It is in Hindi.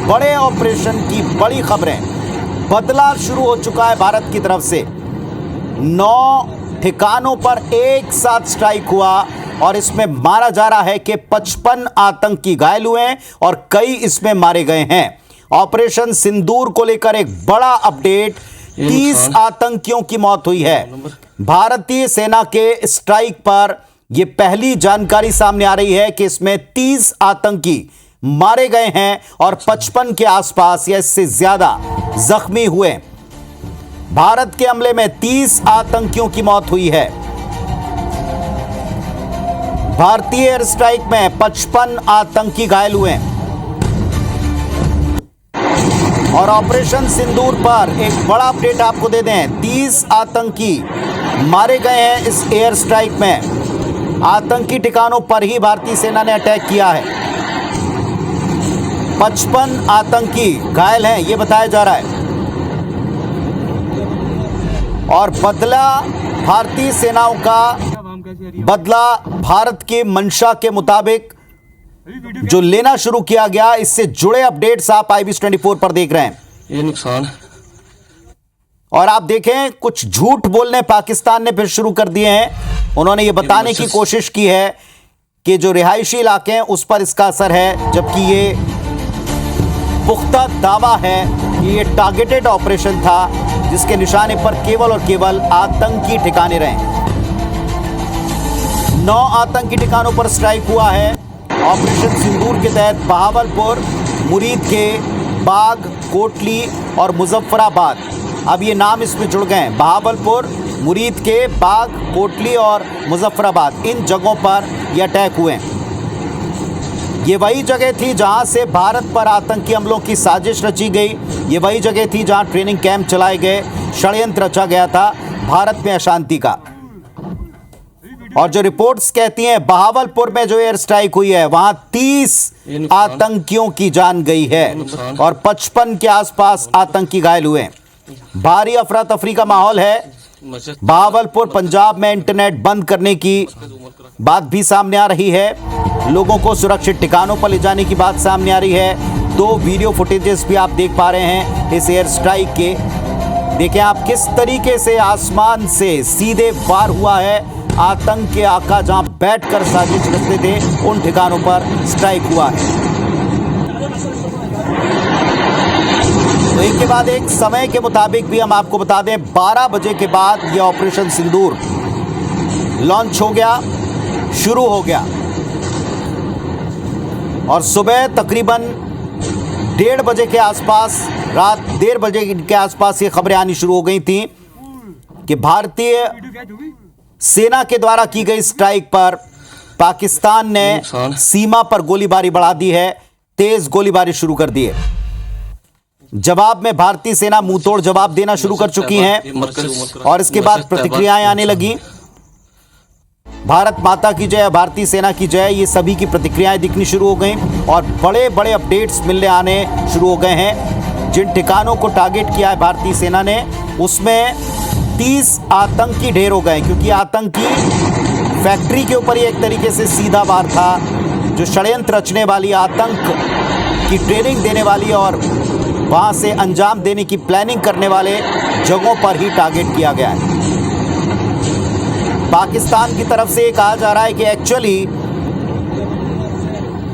बड़े ऑपरेशन की बड़ी खबरें। बदला शुरू हो चुका है भारत की तरफ से। 9 ठिकानों पर एक साथ स्ट्राइक हुआ और इसमें माना जा रहा है कि 55 आतंकी घायल हुए हैं और कई इसमें मारे गए हैं। ऑपरेशन सिंदूर को लेकर एक बड़ा अपडेट, 30 आतंकियों की मौत हुई है। भारतीय सेना के स्ट्राइक पर यह पहली जानकारी सामने आ रही है कि इसमें 30 आतंकी मारे गए हैं और 55 के आसपास या इससे ज्यादा जख्मी हुए। भारत के हमले में 30 आतंकियों की मौत हुई है। भारतीय एयर स्ट्राइक में 55 आतंकी घायल हुए और ऑपरेशन सिंदूर पर एक बड़ा अपडेट आपको दे दें, 30 आतंकी मारे गए हैं इस एयर स्ट्राइक में। आतंकी ठिकानों पर ही भारतीय सेना ने अटैक किया है। 55 आतंकी घायल हैं, यह बताया जा रहा है। और बदला भारतीय सेनाओं का बदला भारत की मंशा के मुताबिक जो लेना शुरू किया गया, इससे जुड़े अपडेट्स आप IBS24 पर देख रहे हैं। ये नुकसान और आप देखें, कुछ झूठ बोलने पाकिस्तान ने फिर शुरू कर दिए हैं। उन्होंने ये बताने की कोशिश की है कि जो रिहायशी इलाके हैं उस पर इसका असर है, जबकि ये पुख्ता दावा है कि ये टारगेटेड ऑपरेशन था जिसके निशाने पर केवल और केवल आतंकी ठिकाने रहे। 9 आतंकी ठिकानों पर स्ट्राइक हुआ है ऑपरेशन सिंदूर के तहत। बहावलपुर, मुरीद के, बाग, कोटली और मुजफ्फराबाद, अब ये नाम इसमें जुड़ गए हैं। बहावलपुर, मुरीद के, बाग, कोटली और मुजफ्फराबाद, इन जगहों पर ये अटैक हुए हैं। ये वही जगह थी जहां से भारत पर आतंकी हमलों की साजिश रची गई। ये वही जगह थी जहां ट्रेनिंग कैंप चलाए गए, षड्यंत्र रचा गया था भारत में अशांति का। और जो रिपोर्ट्स कहती हैं, बहावलपुर में जो एयर स्ट्राइक हुई है वहां 30 आतंकियों की जान गई है और 55 के आसपास आतंकी घायल हुए। भारी अफरा तफरी का माहौल है। बहावलपुर, पंजाब में इंटरनेट बंद करने की बात भी सामने आ रही है। लोगों को सुरक्षित ठिकानों पर ले जाने की बात सामने आ रही है। 2 वीडियो फुटेजेस भी आप देख पा रहे हैं इस एयर स्ट्राइक के। देखें आप किस तरीके से आसमान से सीधे वार हुआ है। आतंक के आका जहां बैठकर साजिश रचते थे, उन ठिकानों पर स्ट्राइक हुआ है। तो एक के बाद एक समय के मुताबिक भी हम आपको बता दें, 12 बजे के बाद यह ऑपरेशन सिंदूर लॉन्च हो गया, शुरू हो गया। और सुबह तकरीबन 1:30 बजे के आसपास, रात 1:30 बजे के आसपास ये खबरें आनी शुरू हो गई थी कि भारतीय सेना के द्वारा की गई स्ट्राइक पर पाकिस्तान ने सीमा पर गोलीबारी बढ़ा दी है, तेज गोलीबारी शुरू कर दी है। जवाब में भारतीय सेना मुंहतोड़ जवाब देना शुरू कर चुकी है और इसके बाद प्रतिक्रियाएं आने लगी। भारत माता की जय, भारतीय सेना की जय, ये सभी की प्रतिक्रियाएं दिखनी शुरू हो गई और बड़े बड़े अपडेट्स मिलने आने शुरू हो गए हैं। जिन ठिकानों को टारगेट किया है भारतीय सेना ने, उसमें 30 आतंकी ढेर हो गए, क्योंकि आतंकी फैक्ट्री के ऊपर ही एक तरीके से सीधा वार था। जो षड्यंत्र रचने वाली, आतंक की ट्रेनिंग देने वाली और वहां से अंजाम देने की प्लानिंग करने वाले जगहों पर ही टारगेट किया गया है। पाकिस्तान की तरफ से कहा जा रहा है कि एक्चुअली